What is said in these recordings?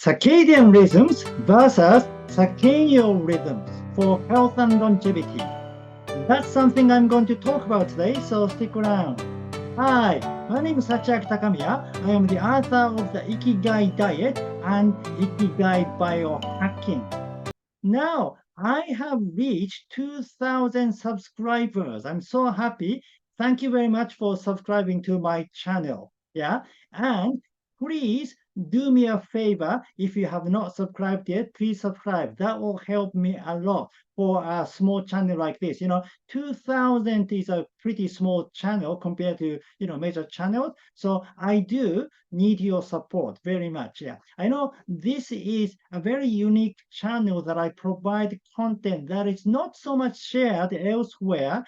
Circadian rhythms versus circannual rhythms for health and longevity. That's something I'm going to talk about today, so stick around. Hi, my name is Sachiaki Takamiya. I am the author of the Ikigai Diet and Ikigai Bio-Hacking. Now, I have reached 2,000 subscribers. I'm so happy. Thank you very much for subscribing to my channel. Yeah, and please do me a favor. If you have not subscribed yet, please subscribe. That will help me a lot for a small channel like this. 2,000 is a pretty small channel compared to, major channels. So I do need your support very much. Yeah, I know this is a very unique channel that I provide content that is not so much shared elsewhere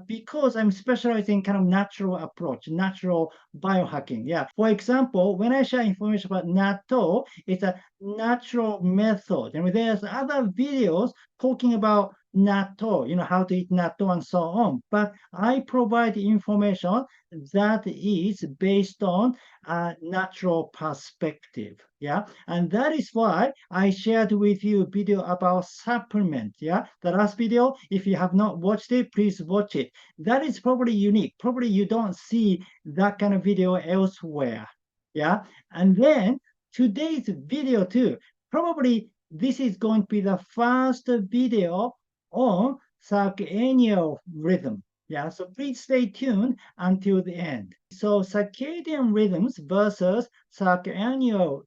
because I'm specializing kind of natural approach, natural biohacking. Yeah. For example, when I share information about natto, it's a natural method. And there's other videos talking about natto, how to eat natto and so on. But I provide information that is based on a natural perspective. Yeah. And that is why I shared with you a video about supplement. Yeah. The last video, if you have not watched it, please watch it. That is probably unique. Probably you don't see that kind of video elsewhere. Yeah. And then today's video too, probably this is going to be the first video on circadian rhythm. Yeah, so please stay tuned until the end. So circadian rhythms versus circannual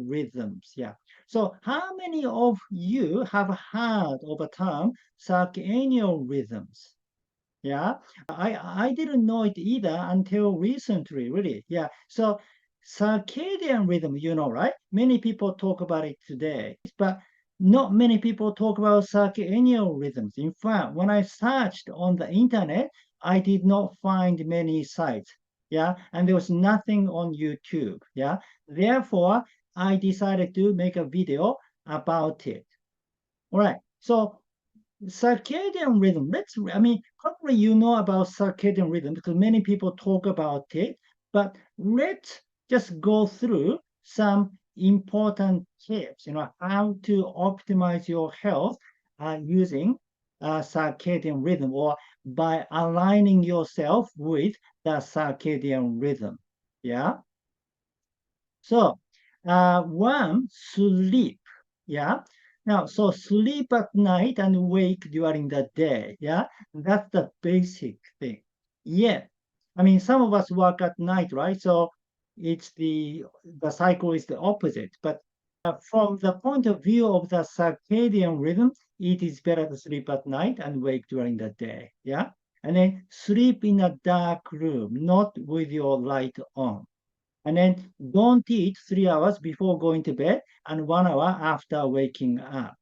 rhythms. Yeah. So how many of you have heard of a term circannual rhythms? Yeah, I didn't know it either until recently, really. Yeah. So circadian rhythm, right? Many people talk about it today, but not many people talk about circadian rhythms. In fact, when I searched on the internet, I did not find many sites. Yeah, and there was nothing on YouTube. Yeah, therefore, I decided to make a video about it. All right. So circadian rhythm. Probably you know about circadian rhythm because many people talk about it, but let's just go through some important tips, how to optimize your health using circadian rhythm or by aligning yourself with the circadian rhythm. Yeah. So, one, sleep. Yeah. Now, so sleep at night and wake during the day. Yeah. That's the basic thing. Yeah. Some of us work at night, right? So it's the cycle is the opposite. But from the point of view of the circadian rhythm, it is better to sleep at night and wake during the day. Yeah. And then sleep in a dark room, not with your light on. And then don't eat 3 hours before going to bed and 1 hour after waking up.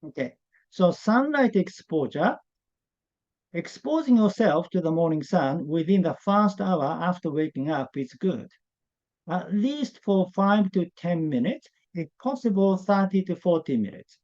Okay. So sunlight exposure, exposing yourself to the morning sun within the first hour after waking up is good. At least for 5 to 10 minutes, if possible 30 to 40 minutes.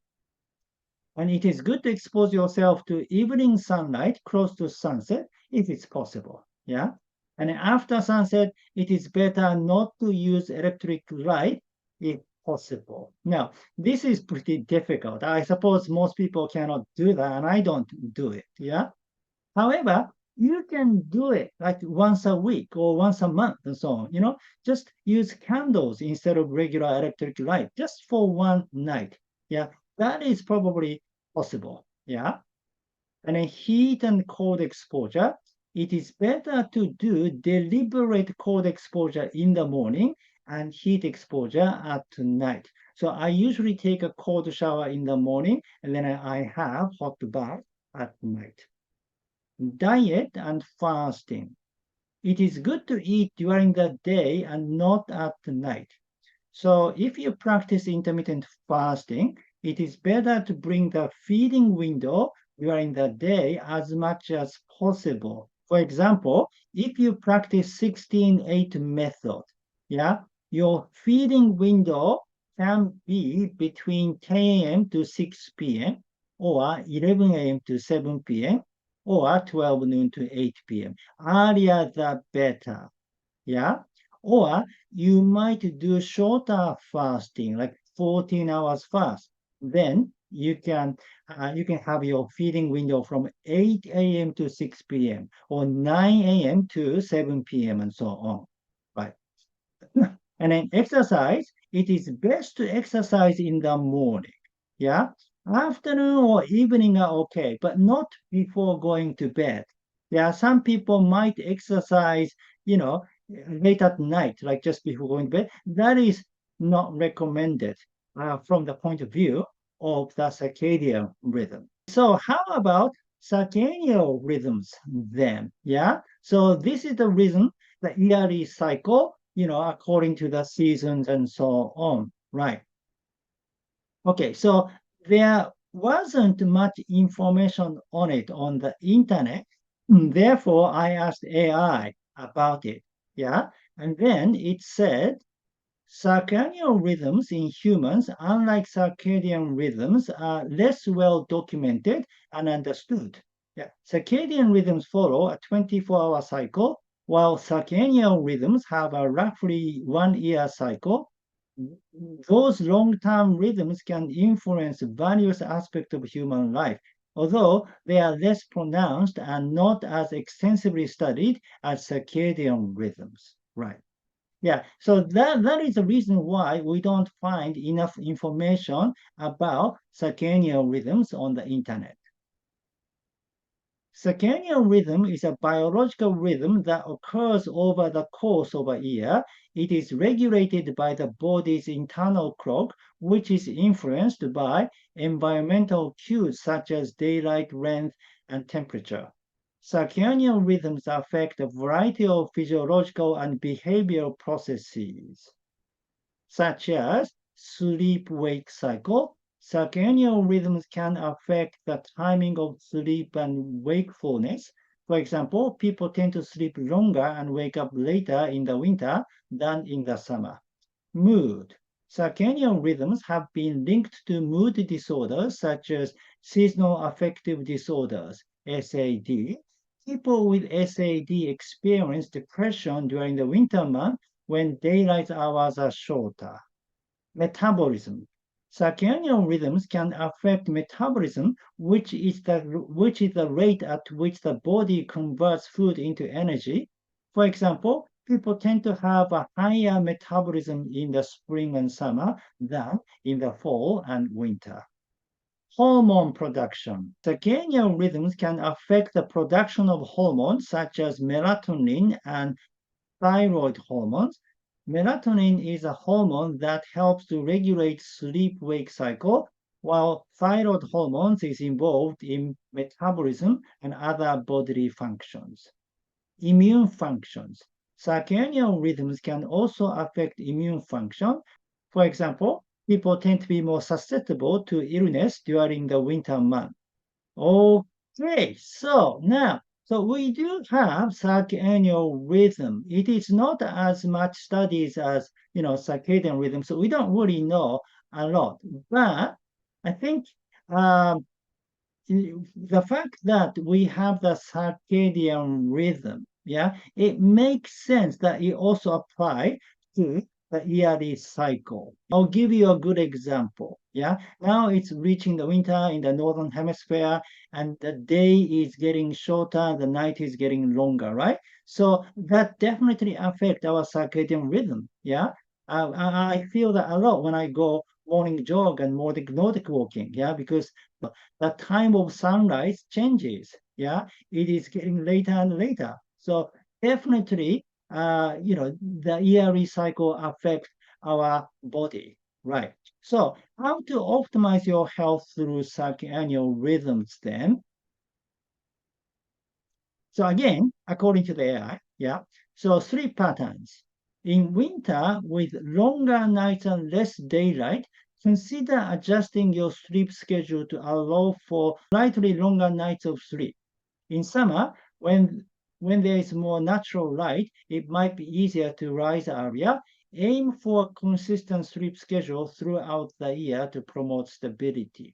And it is good to expose yourself to evening sunlight close to sunset if it's possible. Yeah. And after sunset, it is better not to use electric light if possible. Now, this is pretty difficult. I suppose most people cannot do that, and I don't do it. Yeah. However, you can do it like once a week or once a month and so on. Just use candles instead of regular electric light just for one night. Yeah. That is probably possible. Yeah. And then heat and cold exposure. It is better to do deliberate cold exposure in the morning and heat exposure at night. So I usually take a cold shower in the morning and then I have hot bath at night. Diet and fasting. It is good to eat during the day and not at night. So if you practice intermittent fasting, it is better to bring the feeding window during the day as much as possible. For example, if you practice 16-8 method, yeah, your feeding window can be between 10 a.m. to 6 p.m. or 11 a.m. to 7 p.m. or 12 noon to 8 p.m. Earlier the better. Yeah. Or you might do shorter fasting, like 14 hours fast. Then you can have your feeding window from 8 a.m. to 6 p.m. or 9 a.m. to 7 p.m. and so on. Right. And then exercise, it is best to exercise in the morning. Yeah. Afternoon or evening are okay, but not before going to bed. Yeah. Some people might exercise, late at night, like just before going to bed. That is not recommended from the point of view of the circadian rhythm. So, how about circadian rhythms then? Yeah. So, this is the rhythm, the yearly cycle, according to the seasons and so on. Right. Okay. So there wasn't much information on it on the internet. Therefore, I asked AI about it. Yeah. And then it said circadian rhythms in humans, unlike circadian rhythms, are less well documented and understood. Yeah. Circadian rhythms follow a 24-hour cycle, while circadian rhythms have a roughly 1 year cycle. Those long-term rhythms can influence various aspects of human life, although they are less pronounced and not as extensively studied as circadian rhythms. Right. Yeah, so that is the reason why we don't find enough information about circadian rhythms on the internet. Circadian rhythm is a biological rhythm that occurs over the course of a year. It is regulated by the body's internal clock, which is influenced by environmental cues such as daylight length and temperature. Circadian rhythms affect a variety of physiological and behavioral processes, such as sleep-wake cycle. Circadian rhythms can affect the timing of sleep and wakefulness. For example, people tend to sleep longer and wake up later in the winter than in the summer. Mood. Circadian rhythms have been linked to mood disorders such as seasonal affective disorders, SAD. People with SAD experience depression during the winter months when daylight hours are shorter. Metabolism. Circadian rhythms can affect metabolism, which is the rate at which the body converts food into energy. For example, people tend to have a higher metabolism in the spring and summer than in the fall and winter. Hormone production. Circadian rhythms can affect the production of hormones such as melatonin and thyroid hormones. Melatonin is a hormone that helps to regulate sleep-wake cycle, while thyroid hormones is involved in metabolism and other bodily functions. Immune functions. Circadian rhythms can also affect immune function. For example, people tend to be more susceptible to illness during the winter months. Okay, so now, so we do have circadian rhythm. It is not as much studies as, circadian rhythm, so we don't really know a lot. But I think the fact that we have the circadian rhythm, yeah, it makes sense that it also apply to the yearly cycle. I'll give you a good example. Yeah, now it's reaching the winter in the northern hemisphere, and the day is getting shorter, the night is getting longer, right? So that definitely affect our circadian rhythm. Yeah, I feel that a lot when I go morning jog and morning Nordic walking. Yeah, because the time of sunrise changes. Yeah, it is getting later and later. So definitely, the yearly cycle affects our body, right? So how to optimize your health through circadian rhythms then? So again, according to the AI, yeah. So sleep patterns. In winter, with longer nights and less daylight, consider adjusting your sleep schedule to allow for slightly longer nights of sleep. In summer, when there is more natural light, it might be easier to rise earlier. Aim for a consistent sleep schedule throughout the year to promote stability.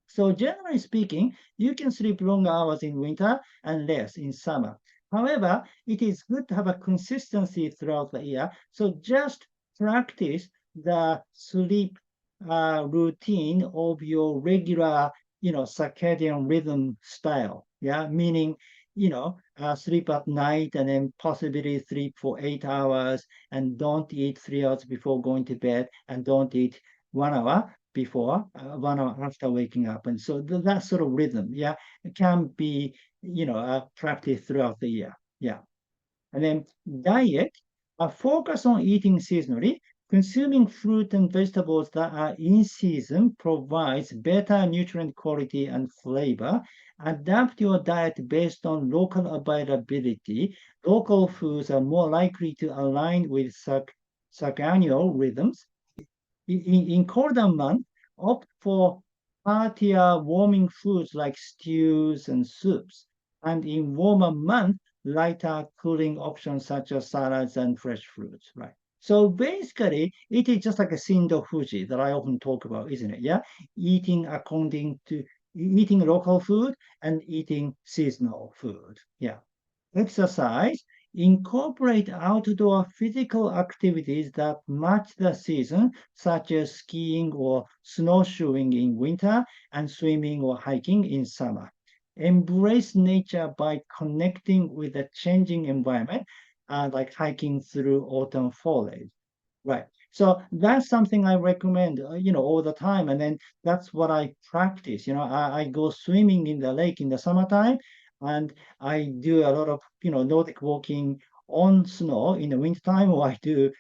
So generally speaking, you can sleep longer hours in winter and less in summer. However, it is good to have a consistency throughout the year. So just practice the sleep routine of your regular, circadian rhythm style. Yeah, meaning, sleep at night and then possibly sleep for 8 hours and don't eat 3 hours before going to bed and don't eat 1 hour before, 1 hour after waking up. And so that sort of rhythm, yeah, it can be practice throughout the year. Yeah. And then diet, focus on eating seasonally. Consuming fruit and vegetables that are in season provides better nutrient quality and flavor. Adapt your diet based on local availability. Local foods are more likely to align with circannual rhythms. In colder month, opt for heartier warming foods like stews and soups. And in warmer month, lighter cooling options such as salads and fresh fruits, right? So basically, it is just like a Shindofuji that I often talk about, isn't it? Yeah, eating local food and eating seasonal food. Yeah. Exercise, incorporate outdoor physical activities that match the season, such as skiing or snowshoeing in winter and swimming or hiking in summer. Embrace nature by connecting with the changing environment, like hiking through autumn foliage. Right. So that's something I recommend, all the time. And then that's what I practice. I go swimming in the lake in the summertime, and I do a lot of, Nordic walking on snow in the wintertime, or I do,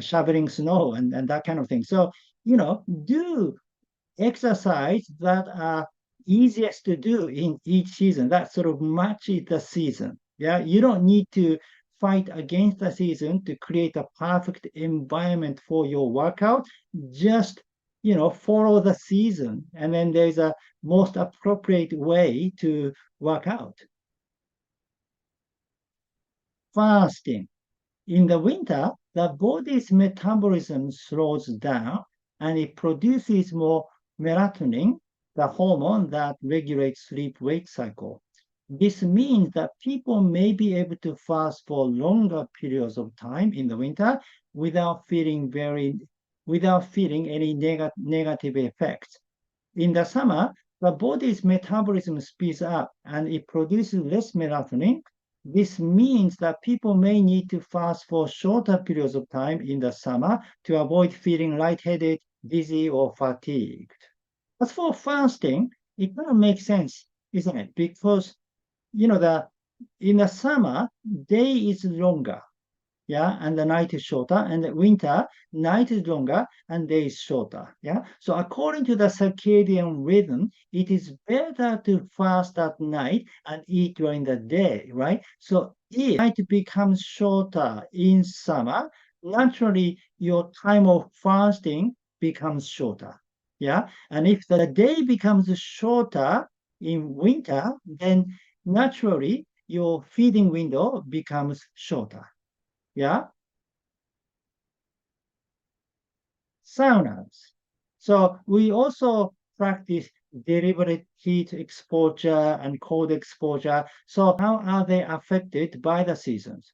shoveling snow and that kind of thing. So, do exercise that are easiest to do in each season. That sort of matches the season. Yeah, you don't need to fight against the season to create a perfect environment for your workout. Just follow the season, and then there's a most appropriate way to work out. Fasting. In the winter, the body's metabolism slows down and it produces more melatonin, the hormone that regulates sleep-wake cycle. This means that people may be able to fast for longer periods of time in the winter without feeling any negative effects. In the summer, the body's metabolism speeds up and it produces less melatonin. This means that people may need to fast for shorter periods of time in the summer to avoid feeling lightheaded, dizzy, or fatigued. As for fasting, it kind of makes sense, isn't it? Because in the summer, day is longer, yeah, and the night is shorter, and the winter, night is longer and day is shorter, yeah. So according to the circadian rhythm, it is better to fast at night and eat during the day, right? So if night becomes shorter in summer, naturally your time of fasting becomes shorter, yeah. And if the day becomes shorter in winter, then naturally your feeding window becomes shorter. Yeah, saunas. So we also practice deliberate heat exposure and cold exposure. So how are they affected by the seasons?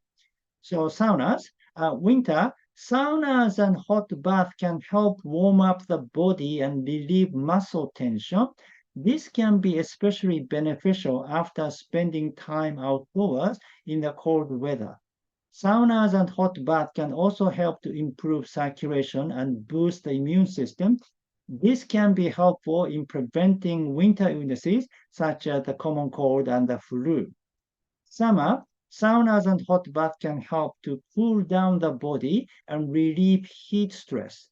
So saunas, winter, saunas and hot bath can help warm up the body and relieve muscle tension. This can be especially beneficial after spending time outdoors in the cold weather. Saunas and hot baths can also help to improve circulation and boost the immune system. This can be helpful in preventing winter illnesses such as the common cold and the flu. Summer, saunas and hot baths can help to cool down the body and relieve heat stress.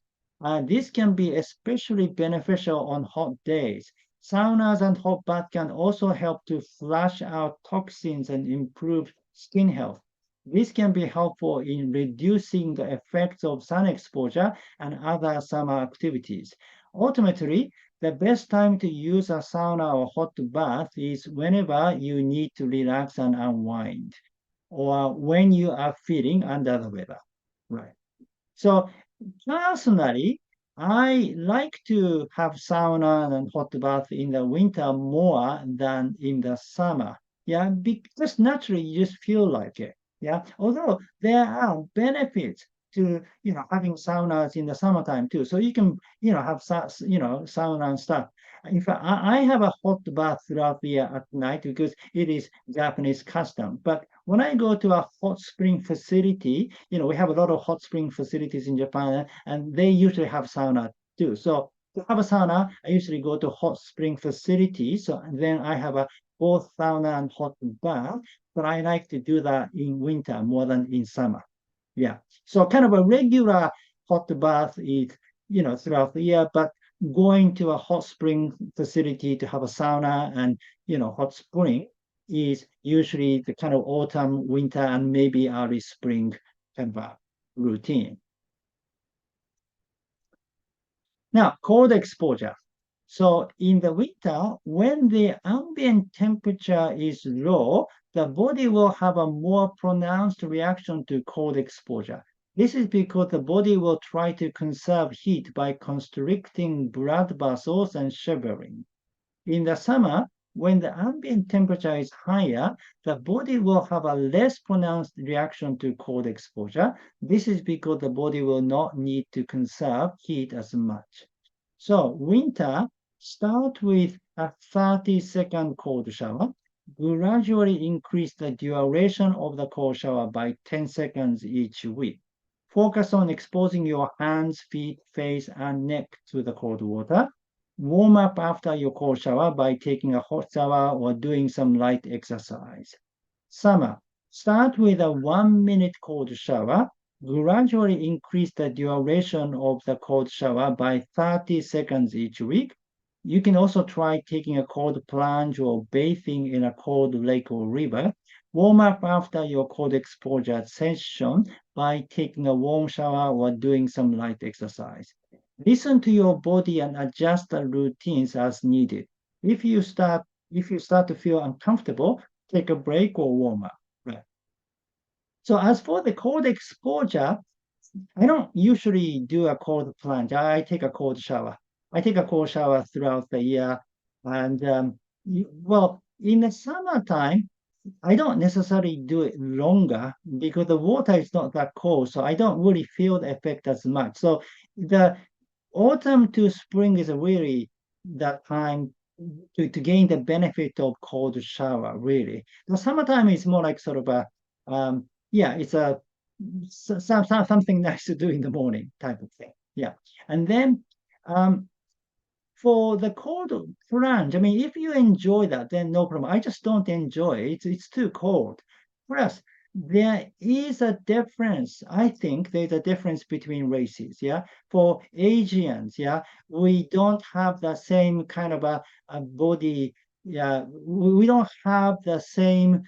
This can be especially beneficial on hot days. Saunas and hot baths can also help to flush out toxins and improve skin health. This can be helpful in reducing the effects of sun exposure and other summer activities. Ultimately, the best time to use a sauna or hot bath is whenever you need to relax and unwind, or when you are feeling under the weather. Right. So personally, I like to have sauna and hot bath in the winter more than in the summer. Yeah, because naturally you just feel like it. Yeah, although there are benefits to having saunas in the summertime too. So you can have sauna and stuff. In fact, I have a hot bath throughout the year at night because it is Japanese custom. But when I go to a hot spring facility, we have a lot of hot spring facilities in Japan, and they usually have sauna too. So to have a sauna, I usually go to hot spring facilities. So then I have a both sauna and hot bath, but I like to do that in winter more than in summer. Yeah. So kind of a regular hot bath is, throughout the year, but going to a hot spring facility to have a sauna and, hot spring is usually the kind of autumn, winter, and maybe early spring kind of a routine. Now, cold exposure. So in the winter, when the ambient temperature is low, the body will have a more pronounced reaction to cold exposure. This is because the body will try to conserve heat by constricting blood vessels and shivering. In the summer, when the ambient temperature is higher, the body will have a less pronounced reaction to cold exposure. This is because the body will not need to conserve heat as much. So winter, start with a 30-second cold shower. Gradually increase the duration of the cold shower by 10 seconds each week. Focus on exposing your hands, feet, face, and neck to the cold water. Warm up after your cold shower by taking a hot shower or doing some light exercise. Summer, start with a 1 minute cold shower. Gradually increase the duration of the cold shower by 30 seconds each week. You can also try taking a cold plunge or bathing in a cold lake or river. Warm up after your cold exposure session by taking a warm shower or doing some light exercise. Listen to your body and adjust the routines as needed. If you start to feel uncomfortable, take a break or warm up. Right. So as for the cold exposure, I don't usually do a cold plunge. I take a cold shower. I take a cold shower throughout the year. And well, in the summertime, I don't necessarily do it longer because the water is not that cold. So I don't really feel the effect as much. So the autumn to spring is really that time to gain the benefit of cold shower, really. The summertime is more like sort of a, yeah, it's a something nice to do in the morning type of thing. Yeah. And then for the cold plunge, I mean, if you enjoy that, then no problem. I just don't enjoy it. It's too cold. Plus, there is a difference. I think there's a difference between races. Yeah. For Asians, yeah, we don't have the same kind of a body. Yeah. We don't have the same,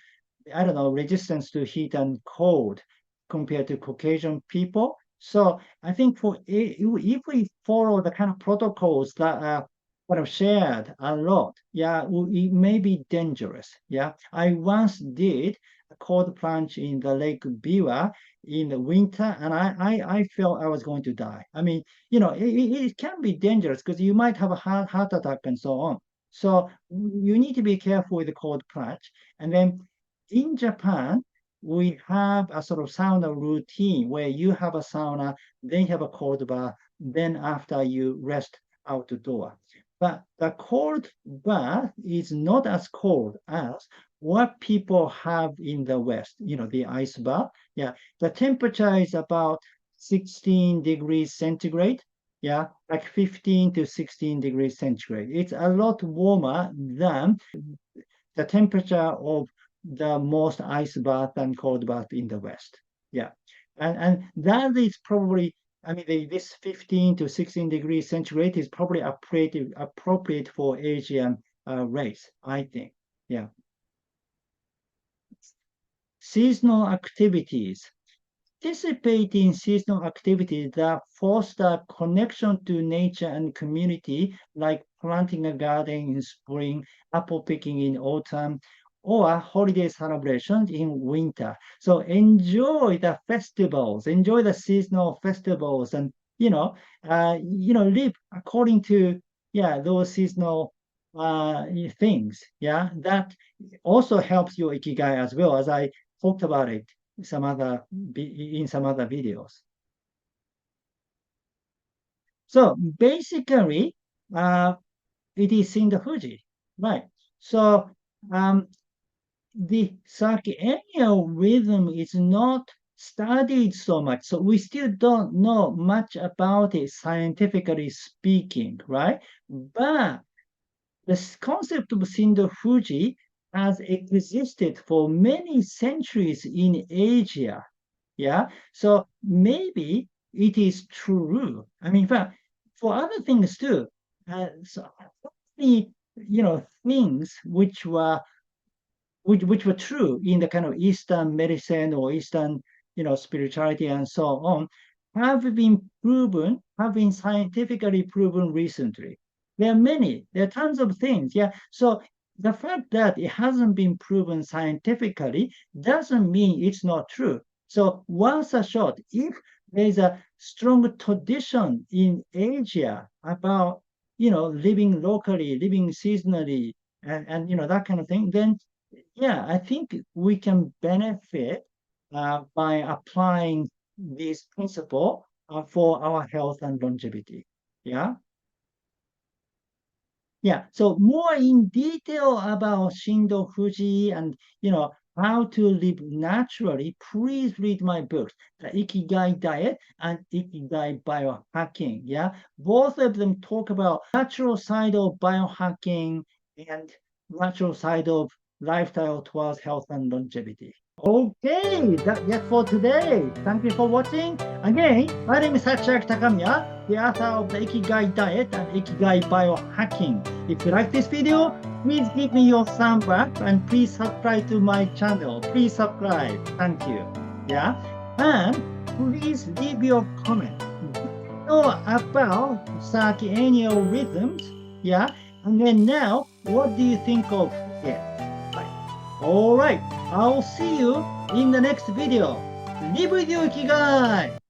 I don't know, resistance to heat and cold compared to Caucasian people. So I think if we follow the kind of protocols that are kind of shared a lot, yeah, it may be dangerous. Yeah, I once did a cold plunge in the Lake Biwa in the winter, and I felt I was going to die. I mean, it can be dangerous because you might have a heart attack and so on. So you need to be careful with the cold plunge. And then in Japan, we have a sort of sauna routine where you have a sauna, then you have a cold bath, then after you rest outdoor. But the cold bath is not as cold as what people have in the West, the ice bath. Yeah, the temperature is about 16 degrees centigrade. Yeah, like 15 to 16 degrees centigrade. It's a lot warmer than the temperature of the most ice bath and cold bath in the West. Yeah. And that is probably, I mean, this 15 to 16 degrees centigrade is probably appropriate for Asian race, I think. Yeah. Seasonal activities. Participate in seasonal activities that foster connection to nature and community, like planting a garden in spring, apple picking in autumn, or holiday celebrations in winter. So enjoy the festivals, enjoy the seasonal festivals, and live according to those seasonal things, yeah, that also helps your Ikigai as well, as I talked about it in some other videos. So basically, it is Shindofuji, right? So um, the circadian rhythm is not studied so much, so we still don't know much about it scientifically speaking, right? But this concept of Shindofuji has existed for many centuries in Asia. Yeah, so maybe it is true. I mean, for other things too. So many, things which were true in the kind of Eastern medicine or Eastern, spirituality and so on, have been scientifically proven recently. There are many, there are tons of things. Yeah. So the fact that it hasn't been proven scientifically doesn't mean it's not true. So once a shot, if there's a strong tradition in Asia about, living locally, living seasonally, and that kind of thing, then yeah, I think we can benefit by applying this principle for our health and longevity. Yeah. Yeah. So more in detail about Shindo Fuji and how to live naturally, please read my books, The Ikigai Diet and Ikigai Bio-Hacking. Yeah. Both of them talk about natural side of biohacking and natural side of lifestyle towards health and longevity. Okay, that's for today. Thank you for watching. Again, my name is Sachiaki Takamiya, the author of the Ikigai Diet and Ikigai Bio-Hacking. If you like this video, please give me your thumb up and please subscribe to my channel. Please subscribe. Thank you. Yeah. And please leave your comment. Know about circadian rhythms. Yeah. And then now, what do you think of it? All right. I'll see you in the next video. Live with your Ikigai!